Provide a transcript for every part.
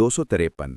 253,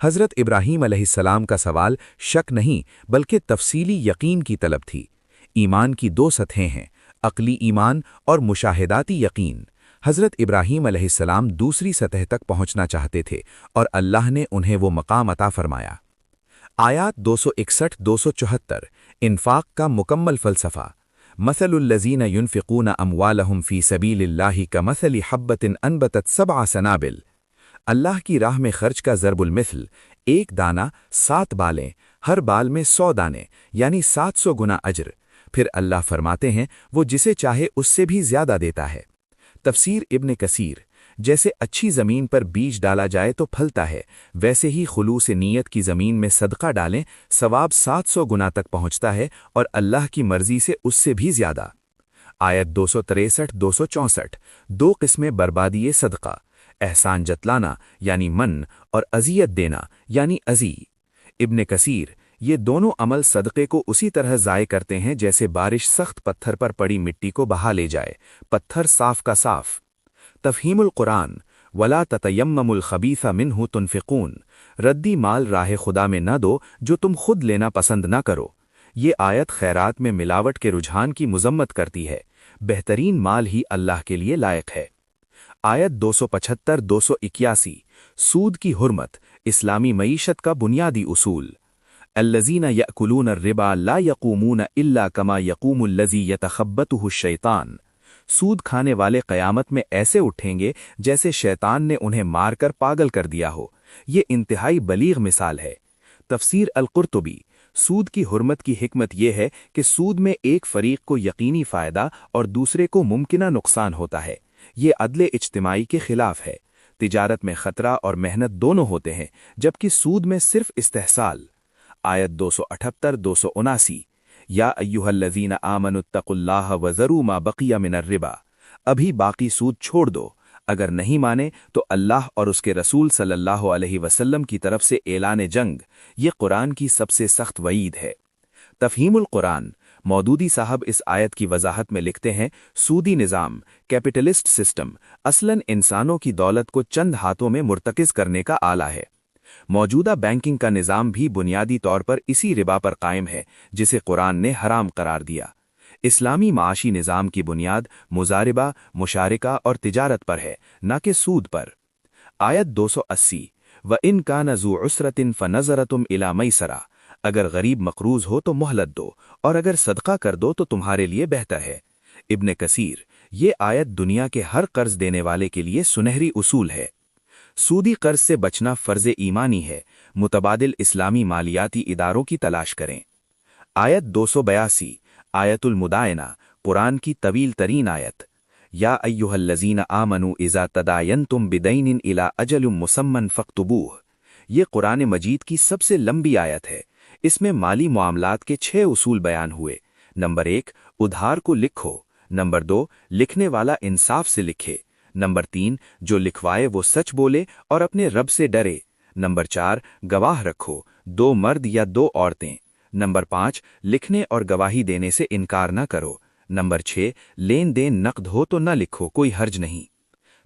حضرت ابراہیم علیہ السلام کا سوال شک نہیں بلکہ تفصیلی یقین کی طلب تھی۔ ایمان کی دو سطحیں ہیں، عقلی ایمان اور مشاہداتی یقین۔ حضرت ابراہیم علیہ السلام دوسری سطح تک پہنچنا چاہتے تھے اور اللہ نے انہیں وہ مقام عطا فرمایا۔ آیات 261-274 انفاق کا مکمل فلسفہ۔ مثل الذین ينفقون اموالهم فی سبیل اللہ کمثل حبۃ انبتت 7 سنابل۔ اللہ کی راہ میں خرچ کا ضرب المثل، ایک دانہ 7 بالیں، ہر بال میں 100 دانے یعنی 700 گنا اجر۔ پھر اللہ فرماتے ہیں وہ جسے چاہے اس سے بھی زیادہ دیتا ہے۔ تفسیر ابن کثیر، جیسے اچھی زمین پر بیج ڈالا جائے تو پھلتا ہے، ویسے ہی خلوص نیت کی زمین میں صدقہ ڈالیں، ثواب 700 گنا تک پہنچتا ہے اور اللہ کی مرضی سے اس سے بھی زیادہ۔ آیت 263-264 دو قسمیں بربادی صدقہ، احسان جتلانا یعنی من اور اذیت دینا یعنی ازی۔ ابن کثیر، یہ دونوں عمل صدقے کو اسی طرح ضائع کرتے ہیں جیسے بارش سخت پتھر پر پڑی مٹی کو بہا لے جائے، پتھر صاف کا صاف۔ تفہیم القرآن، وَلَا تَتَيَمَّمُوا الْخَبِيثَ مِنْهُ تُنْفِقُونَ، ردی مال راہ خدا میں نہ دو جو تم خود لینا پسند نہ کرو۔ یہ آیت خیرات میں ملاوٹ کے رجحان کی مذمت کرتی ہے، بہترین مال ہی اللہ کے لیے لائق ہے۔ آیت 275-281 سود کی حرمت، اسلامی معیشت کا بنیادی اصول۔ الذین یأکلون الربا لا یقومون الا کما یقوم الذی یتخبطہ الشیطان۔ سود کھانے والے قیامت میں ایسے اٹھیں گے جیسے شیطان نے انہیں مار کر پاگل کر دیا ہو۔ یہ انتہائی بلیغ مثال ہے۔ تفسیر القرطبی، سود کی حرمت کی حکمت یہ ہے کہ سود میں ایک فریق کو یقینی فائدہ اور دوسرے کو ممکنہ نقصان ہوتا ہے۔ یہ عدل اجتماعی کے خلاف ہے۔ تجارت میں خطرہ اور محنت دونوں ہوتے ہیں، جبکہ سود میں صرف استحصال۔ آیت 278-279 یا ایھا الذین آمنوا اتقوا اللہ وذروا ما بقی من الربا، ابھی باقی سود چھوڑ دو، اگر نہیں مانے تو اللہ اور اس کے رسول صلی اللہ علیہ وسلم کی طرف سے اعلان جنگ۔ یہ قرآن کی سب سے سخت وعید ہے۔ تفہیم القرآن، مودودی صاحب اس آیت کی وضاحت میں لکھتے ہیں، سودی نظام، کیپٹلسٹ سسٹم، اصلاً انسانوں کی دولت کو چند ہاتھوں میں مرتکز کرنے کا آلہ ہے۔ موجودہ بینکنگ کا نظام بھی بنیادی طور پر اسی ربا پر قائم ہے جسے قرآن نے حرام قرار دیا۔ اسلامی معاشی نظام کی بنیاد مضاربہ، مشارکہ اور تجارت پر ہے، نہ کہ سود پر۔ آیت 280 وَإِنْ كَانَ ذُو عُسْرَةٍ فَنَظَرَةٌ إِلَى مَيْسَرَةٍ، اگر غریب مقروض ہو تو مہلت دو اور اگر صدقہ کر دو تو تمہارے لیے بہتر ہے۔ ابن کثیر، یہ آیت دنیا کے ہر قرض دینے والے کے لیے سنہری اصول ہے۔ سودی قرض سے بچنا فرض ایمانی ہے، متبادل اسلامی مالیاتی اداروں کی تلاش کریں۔ آیت 282 آیت المدائنہ، قرآن کی طویل ترین آیت۔ یا ایھا الذین آمنوا اذا تداینتم بدین الی اجل مسمى فاکتبوہ، یہ قرآن مجید کی سب سے لمبی آیت ہے۔ اس میں مالی معاملات کے 6 اصول بیان ہوئے۔ نمبر 1، ادھار کو لکھو۔ نمبر 2، لکھنے والا انصاف سے لکھے۔ نمبر 3، جو لکھوائے وہ سچ بولے اور اپنے رب سے ڈرے۔ نمبر 4، گواہ رکھو، 2 مرد یا 2 عورتیں۔ نمبر 5، لکھنے اور گواہی دینے سے انکار نہ کرو۔ نمبر 6، لین دین نقد ہو تو نہ لکھو، کوئی حرج نہیں۔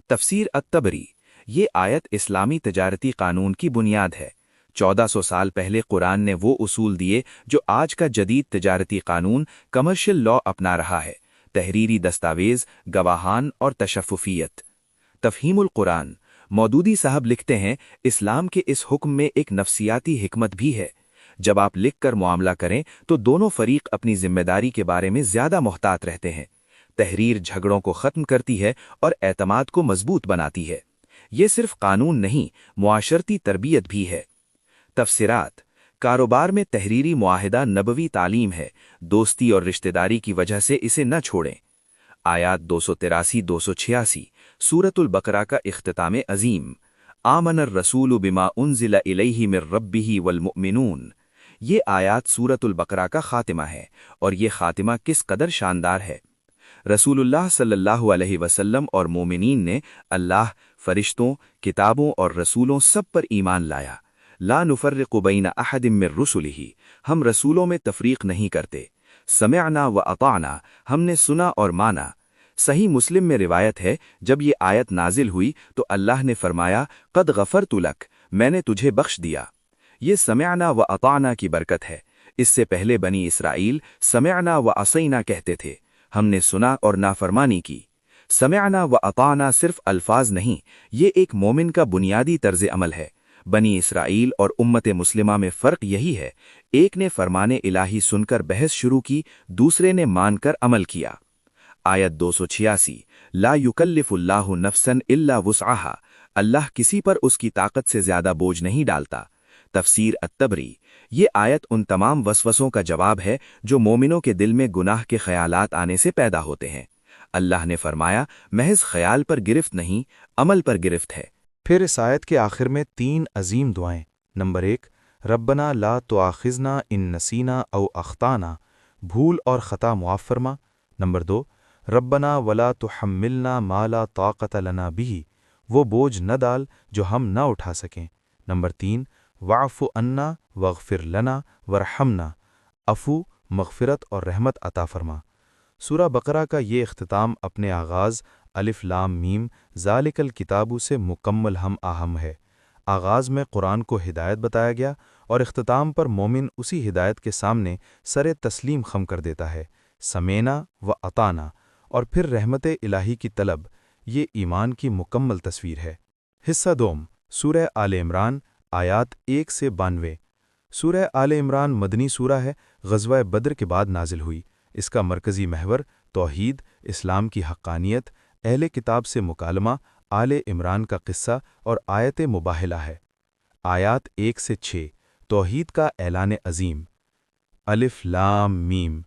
تفسیر الطبری، یہ آیت اسلامی تجارتی قانون کی بنیاد ہے۔ 1400 سال پہلے قرآن نے وہ اصول دیے جو آج کا جدید تجارتی قانون کمرشل لا اپنا رہا ہے: تحریری دستاویز، گواہان اور تشففیت۔ تفہیم القرآن، مودودی صاحب لکھتے ہیں، اسلام کے اس حکم میں ایک نفسیاتی حکمت بھی ہے۔ جب آپ لکھ کر معاملہ کریں تو دونوں فریق اپنی ذمہ داری کے بارے میں زیادہ محتاط رہتے ہیں۔ تحریر جھگڑوں کو ختم کرتی ہے اور اعتماد کو مضبوط بناتی ہے۔ یہ صرف قانون نہیں، معاشرتی تربیت بھی ہے۔ تفسیرات، کاروبار میں تحریری معاہدہ نبوی تعلیم ہے، دوستی اور رشتہ داری کی وجہ سے اسے نہ چھوڑیں۔ آیات 283-286 سورۃ البقرہ کا اختتام عظیم، آمن الرسول بما انزل الیہ من ربہ والمؤمنون۔ یہ آیات سورۃ البقرہ کا خاتمہ ہے، اور یہ خاتمہ کس قدر شاندار ہے۔ رسول اللہ صلی اللہ علیہ وسلم اور مومنین نے اللہ، فرشتوں، کتابوں اور رسولوں سب پر ایمان لایا۔ لا نفرق بین احد من رسلہ، ہم رسولوں میں تفریق نہیں کرتے۔ سمعنا و اطعنا، ہم نے سنا اور مانا۔ صحیح مسلم میں روایت ہے، جب یہ آیت نازل ہوئی تو اللہ نے فرمایا، قد غفرت لک، میں نے تجھے بخش دیا۔ یہ سمعنا و اطعنا کی برکت ہے۔ اس سے پہلے بنی اسرائیل سمعنا و عصینا کہتے تھے، ہم نے سنا اور نافرمانی کی۔ سمعنا و اطعنا صرف الفاظ نہیں، یہ ایک مومن کا بنیادی طرز عمل ہے۔ بنی اسرائیل اور امت مسلمہ میں فرق یہی ہے، ایک نے فرمان الہی سن کر بحث شروع کی، دوسرے نے مان کر عمل کیا۔ آیت 286 لا یکلف اللہ نفسا الا وسعہا، اللہ کسی پر اس کی طاقت سے زیادہ بوجھ نہیں ڈالتا۔ تفسیر الطبری، یہ آیت ان تمام وسوسوں کا جواب ہے جو مومنوں کے دل میں گناہ کے خیالات آنے سے پیدا ہوتے ہیں۔ اللہ نے فرمایا محض خیال پر گرفت نہیں، عمل پر گرفت ہے۔ پھر اس آیت کے آخر میں 3 عظیم دعائیں۔ نمبر 1، ربنا لا تؤاخذنا ان نسینا او اخطانا، بھول اور خطا معاف فرما۔ نمبر 2، ربنا ولا تحملنا ما لا طاقت لنا به، وہ بوجھ نہ ڈال جو ہم نہ اٹھا سکیں۔ نمبر 3، واعف عنا واغفر لنا وارحمنا، عفو، مغفرت اور رحمت عطا فرما۔ سورہ بقرہ کا یہ اختتام اپنے آغاز الف لام میم ذالک الکتاب سے مکمل ہم آہم ہے۔ آغاز میں قرآن کو ہدایت بتایا گیا اور اختتام پر مومن اسی ہدایت کے سامنے سر تسلیم خم کر دیتا ہے، سمینا و اطانا، اور پھر رحمت الہی کی طلب۔ یہ ایمان کی مکمل تصویر ہے۔ حصہ دوم، سورہ آل عمران، آیات 1 سے 92۔ سورہ آل عمران مدنی سورہ ہے، غزوہ بدر کے بعد نازل ہوئی۔ اس کا مرکزی محور توحید، اسلام کی حقانیت، اہل کتاب سے مکالمہ، آل عمران کا قصہ اور آیت مباہلہ ہے۔ آیات 1 سے 6، توحید کا اعلان عظیم۔ الف لام میم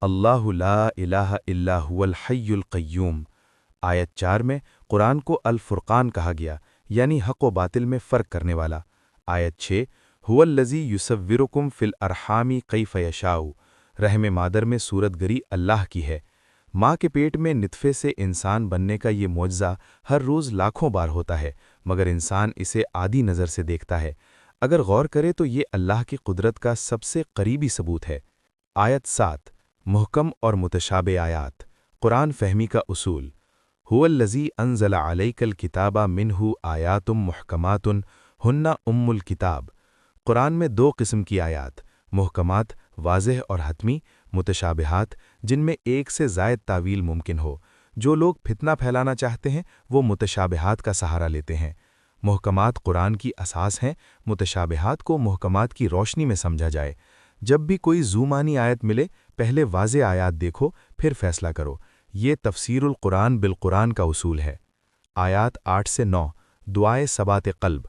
اللہ لا الہ الا هو الحی القیوم۔ آیت 4 میں قرآن کو الفرقان کہا گیا، یعنی حق و باطل میں فرق کرنے والا۔ آیت 6، هو الذی یصورکم فی الارحام کیف یشاء، رحم مادر میں صورت گری اللہ کی ہے۔ ماں کے پیٹ میں نطفے سے انسان بننے کا یہ معجزہ ہر روز لاکھوں بار ہوتا ہے، مگر انسان اسے عادی نظر سے دیکھتا ہے۔ اگر غور کرے تو یہ اللہ کی قدرت کا سب سے قریبی ثبوت ہے۔ آیت 7، محکم اور متشابہ آیات، قرآن فہمی کا اصول۔ هو الذی انزل علیک الکتاب منہ آیات محکمات ہن ام الکتاب۔ قرآن میں 2 قسم کی آیات، محکمات واضح اور حتمی، متشابہات جن میں ایک سے زائد تعویل ممکن ہو۔ جو لوگ فتنہ پھیلانا چاہتے ہیں وہ متشابہات کا سہارا لیتے ہیں۔ محکمات قرآن کی اساس ہیں، متشابہات کو محکمات کی روشنی میں سمجھا جائے۔ جب بھی کوئی ذومانی آیت ملے پہلے واضح آیات دیکھو پھر فیصلہ کرو۔ یہ تفسیر القرآن بالقرآن کا اصول ہے۔ آیات 8 سے 9، دعائے ثبات قلب۔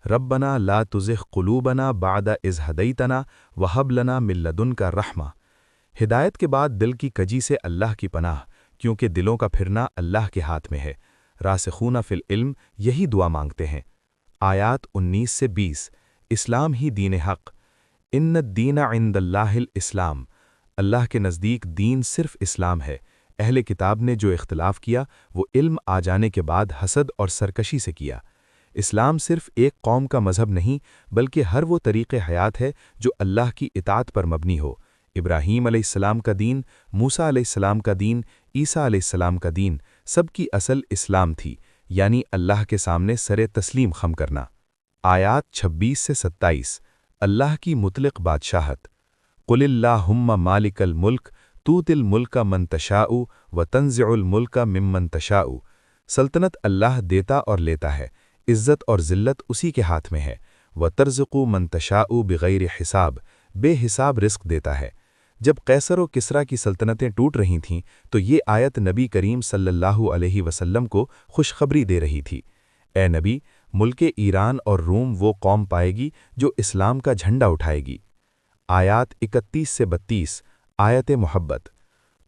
ربنا لا تزغ قلوبنا بعد اذ ہدیتنا وہب لنا من لدنک رحمہ۔ ہدایت کے بعد دل کی کجی سے اللہ کی پناہ، کیونکہ دلوں کا پھرنا اللہ کے ہاتھ میں ہے۔ راسخون فی العلم یہی دعا مانگتے ہیں۔ آیات 19 سے 20، اسلام ہی دین حق۔ ان الدین عند اللہ الاسلام، اللہ کے نزدیک دین صرف اسلام ہے۔ اہل کتاب نے جو اختلاف کیا وہ علم آ جانے کے بعد حسد اور سرکشی سے کیا۔ اسلام صرف ایک قوم کا مذہب نہیں بلکہ ہر وہ طریق حیات ہے جو اللہ کی اطاعت پر مبنی ہو۔ ابراہیم علیہ السلام کا دین، موسیٰ علیہ السلام کا دین، عیسیٰ علیہ السلام کا دین، سب کی اصل اسلام تھی، یعنی اللہ کے سامنے سر تسلیم خم کرنا۔ آیات 26 سے 27، اللہ کی مطلق بادشاہت۔ قل اللہم مالک الملک تؤتی الملک من تشاء وتنزع الملک ممن تشاء، سلطنت اللہ دیتا اور لیتا ہے، عزت اور ذلت اسی کے ہاتھ میں ہے۔ وترزق من تشاء بغیر حساب، بے حساب رزق دیتا ہے۔ جب قیصر و کسریٰ کی سلطنتیں ٹوٹ رہی تھیں تو یہ آیت نبی کریم صلی اللہ علیہ وسلم کو خوشخبری دے رہی تھی۔ اے نبی، ملک ایران اور روم وہ قوم پائے گی جو اسلام کا جھنڈا اٹھائے گی۔ آیات 31 سے 32، آیت محبت۔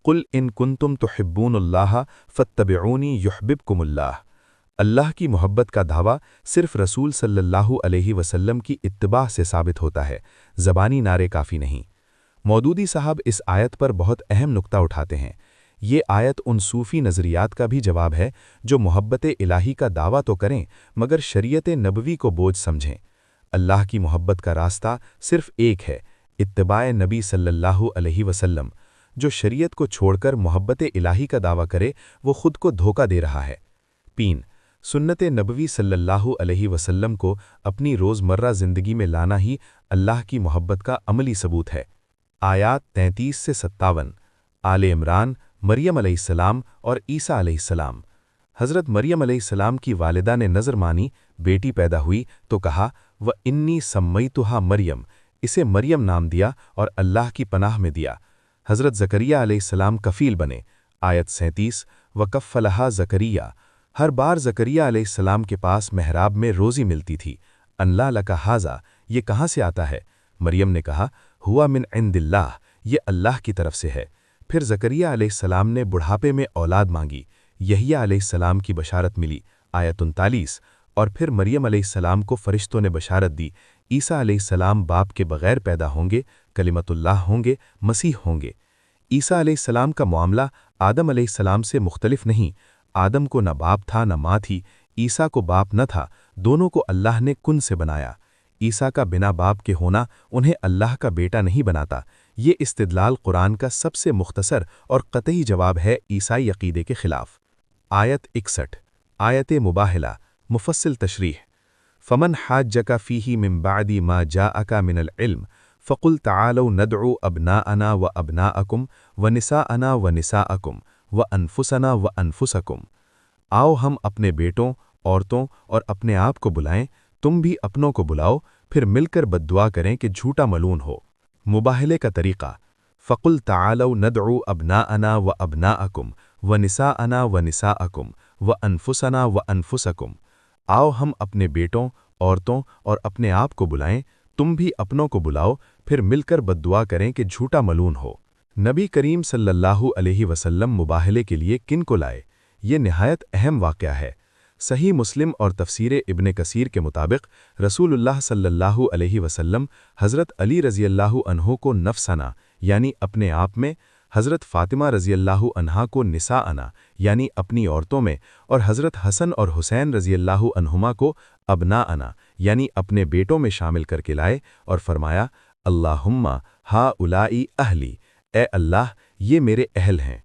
قل ان کنتم تحبون اللہ فاتبعونی یحببکم اللہ۔ اللہ کی محبت کا دعویٰ صرف رسول صلی اللہ علیہ وسلم کی اتباع سے ثابت ہوتا ہے، زبانی نعرے کافی نہیں۔ مودودی صاحب اس آیت پر بہت اہم نقطہ اٹھاتے ہیں۔ یہ آیت ان صوفی نظریات کا بھی جواب ہے جو محبت الہی کا دعویٰ تو کریں مگر شریعت نبوی کو بوجھ سمجھیں۔ اللہ کی محبت کا راستہ صرف ایک ہے، اتباع نبی صلی اللہ علیہ وسلم۔ جو شریعت کو چھوڑ کر محبت الہی کا دعویٰ کرے وہ خود کو دھوکہ دے رہا ہے۔ پین سنت نبوی صلی اللہ علیہ وسلم کو اپنی روزمرہ زندگی میں لانا ہی اللہ کی محبت کا عملی ثبوت ہے۔ آیات 33 سے 57 آل عمران، مریم علیہ السلام اور عیسیٰ علیہ السلام۔ حضرت مریم علیہ السلام کی والدہ نے نظر مانی، بیٹی پیدا ہوئی تو کہا وَإِنِّي سَمَّيْتُهَا مریم، اسے مریم نام دیا اور اللہ کی پناہ میں دیا۔ حضرت زکریا علیہ السلام کفیل بنے۔ آیت 37 وَكَفَّلَهَا زکریا، ہر بار زکریا علیہ السلام کے پاس محراب میں روزی ملتی تھی۔ اَنَّىٰ لَكَ هَٰذَا، یہ کہاں سے آتا ہے؟ مریم نے کہا ہوا من عند اللہ، یہ اللہ کی طرف سے ہے۔ پھر زکریا علیہ السلام نے بڑھاپے میں اولاد مانگی، یحییٰ علیہ السلام کی بشارت ملی۔ آیت 39 اور پھر مریم علیہ السلام کو فرشتوں نے بشارت دی، عیسیٰ علیہ السلام باپ کے بغیر پیدا ہوں گے، کلمت اللہ ہوں گے، مسیح ہوں گے۔ عیسیٰ علیہ السلام کا معاملہ آدم علیہ السلام سے مختلف نہیں۔ آدم کو نہ باپ تھا نہ ماں تھی، عیسیٰ کو باپ نہ تھا، دونوں کو اللہ نے کن سے بنایا۔ عیسیٰ کا بنا باپ کے ہونا انہیں اللہ کا بیٹا نہیں بناتا۔ یہ استدلال قرآن کا سب سے مختصر اور قطعی جواب ہے عیسائی عقیدے کے خلاف۔ آیت 61 آیت مباہلہ مفصل تشریح فمن حاجک فیہ من بعد ما جاءک من العلم فقل تعالوا ندعو ابناءنا وابناءکم ونساءنا ونساءکم وانفسنا وانفسکم، آؤ ہم اپنے بیٹوں، عورتوں اور اپنے آپ کو بلائیں، تم بھی اپنوں کو بلاؤ، پھر مل کر بددعا کریں کہ جھوٹا ملعون ہو۔ مباہلے کا طریقہ فقل تعالوا ندعو ابناءنا وابناءکم ونساءنا ونساءکم وانفسنا وانفسکم، آؤ ہم اپنے بیٹوں، عورتوں اور اپنے آپ کو بلائیں، تم بھی اپنوں کو بلاؤ، پھر مل کر بددعا کریں کہ جھوٹا ملعون ہو۔ نبی کریم صلی اللہ علیہ وسلم مباہلے کے لیے کن کو لائے؟ یہ نہایت اہم واقعہ ہے۔ صحیح مسلم اور تفسیر ابن کثیر کے مطابق رسول اللہ صلی اللہ علیہ وسلم حضرت علی رضی اللہ عنہ کو نفسنا یعنی اپنے آپ میں، حضرت فاطمہ رضی اللہ عنہا کو نساءنا یعنی اپنی عورتوں میں، اور حضرت حسن اور حسین رضی اللہ عنہما کو ابناءنا یعنی اپنے بیٹوں میں شامل کر کے لائے اور فرمایا اللہم ہؤلاء اہلی، اے اللہ یہ میرے اہل ہیں۔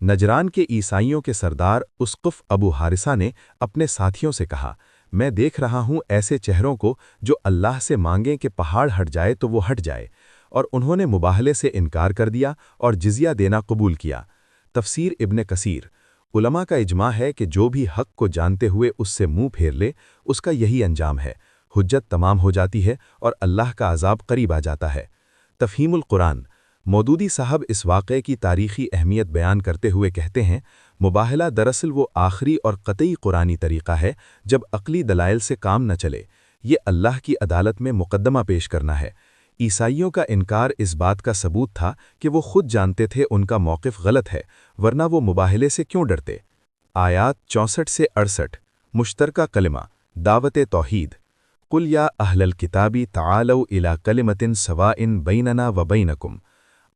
نجران کے عیسائیوں کے سردار اسقف ابو حارثہ نے اپنے ساتھیوں سے کہا میں دیکھ رہا ہوں ایسے چہروں کو جو اللہ سے مانگیں کہ پہاڑ ہٹ جائے تو وہ ہٹ جائے، اور انہوں نے مباہلے سے انکار کر دیا اور جزیہ دینا قبول کیا۔ تفسیر ابن کثیر علماء کا اجماع ہے کہ جو بھی حق کو جانتے ہوئے اس سے منہ پھیر لے اس کا یہی انجام ہے، حجت تمام ہو جاتی ہے اور اللہ کا عذاب قریب آ جاتا ہے۔ تفہیم القرآن مودودی صاحب اس واقعے کی تاریخی اہمیت بیان کرتے ہوئے کہتے ہیں مباہلہ دراصل وہ آخری اور قطعی قرآنی طریقہ ہے جب عقلی دلائل سے کام نہ چلے، یہ اللہ کی عدالت میں مقدمہ پیش کرنا ہے۔ عیسائیوں کا انکار اس بات کا ثبوت تھا کہ وہ خود جانتے تھے ان کا موقف غلط ہے، ورنہ وہ مباہلے سے کیوں ڈرتے؟ آیات 64 سے 68 مشترکہ کلمہ دعوت توحید قل یا اہل الکتاب تعالوا الی کلمۃ سواء بیننا وبینکم،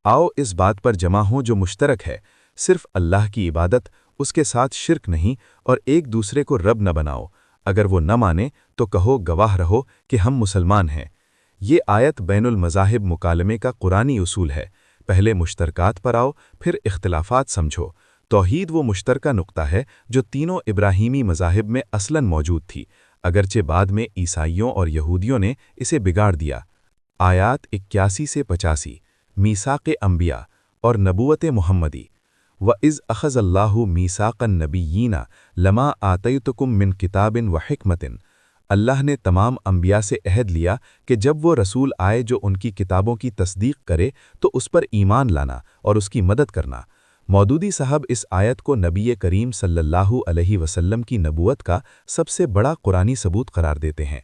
آؤ اس بات پر جمع ہوں جو مشترک ہے، صرف اللہ کی عبادت، اس کے ساتھ شرک نہیں، اور ایک دوسرے کو رب نہ بناؤ۔ اگر وہ نہ مانے تو کہو گواہ رہو کہ ہم مسلمان ہیں۔ یہ آیت بین المذاہب مکالمے کا قرآنی اصول ہے، پہلے مشترکات پر آؤ پھر اختلافات سمجھو۔ توحید وہ مشترکہ نقطہ ہے جو تینوں ابراہیمی مذاہب میں اصلاً موجود تھی، اگرچہ بعد میں عیسائیوں اور یہودیوں نے اسے بگاڑ دیا۔ آیات 81 سے 85 میثاق انبیاء اور نبوت محمدی وَإِذْ أَخَذَ اللَّهُ مِيثَاقَ النَّبِيِّينَ لَمَا آتَيْتُكُم مِّن كِتَابٍ وَحِكْمَةٍ، اللہ نے تمام انبیاء سے عہد لیا کہ جب وہ رسول آئے جو ان کی کتابوں کی تصدیق کرے تو اس پر ایمان لانا اور اس کی مدد کرنا۔ مودودی صاحب اس آیت کو نبی کریم صلی اللہ علیہ وسلم کی نبوت کا سب سے بڑا قرآنی ثبوت قرار دیتے ہیں۔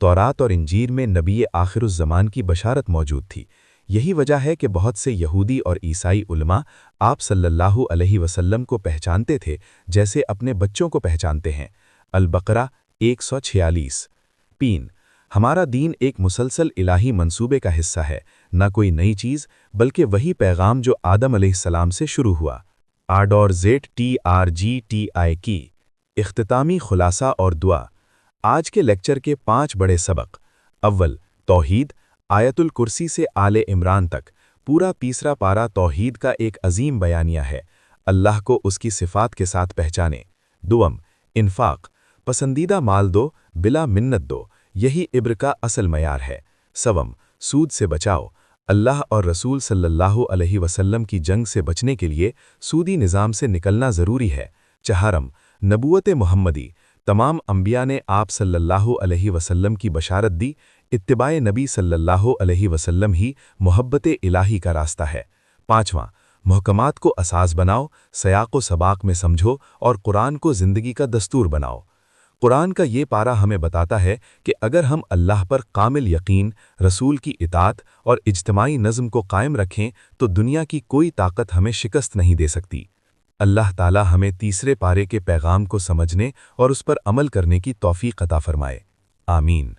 تورات اور انجیل میں نبی آخر الزمان کی بشارت موجود تھی۔ یہی وجہ ہے کہ بہت سے یہودی اور عیسائی علماء آپ صلی اللہ علیہ وسلم کو پہچانتے تھے جیسے اپنے بچوں کو پہچانتے ہیں۔ البقرہ 146 3 ہمارا دین ایک مسلسل الہی منصوبے کا حصہ ہے، نہ کوئی نئی چیز بلکہ وہی پیغام جو آدم علیہ السلام سے شروع ہوا۔ RZTRGTI کی اختتامی خلاصہ اور دعا۔ آج کے لیکچر کے 5 بڑے سبق۔ اول توحید، آیت الکرسی سے آل عمران تک پورا تیسرا پارہ توحید کا ایک عظیم بیانیہ ہے، اللہ کو اس کی صفات کے ساتھ پہچانے۔ دوم انفاق، پسندیدہ مال دو بلا منت دو، یہی عبر کا اصل معیار ہے۔ سوم، سود سے بچاؤ۔ اللہ اور رسول صلی اللہ علیہ وسلم کی جنگ سے بچنے کے لیے سودی نظام سے نکلنا ضروری ہے۔ چہارم، نبوت محمدی۔ تمام انبیاء نے آپ صلی اللہ علیہ وسلم کی بشارت دی، اتباع نبی صلی اللہ علیہ وسلم ہی محبت الہی کا راستہ ہے۔ پانچواں، محکمات کو اساس بناؤ، سیاق و سباق میں سمجھو اور قرآن کو زندگی کا دستور بناؤ۔ قرآن کا یہ پارہ ہمیں بتاتا ہے کہ اگر ہم اللہ پر کامل یقین، رسول کی اطاعت اور اجتماعی نظم کو قائم رکھیں تو دنیا کی کوئی طاقت ہمیں شکست نہیں دے سکتی۔ اللہ تعالی ہمیں تیسرے پارے کے پیغام کو سمجھنے اور اس پر عمل کرنے کی توفیق عطا فرمائے۔ آمین۔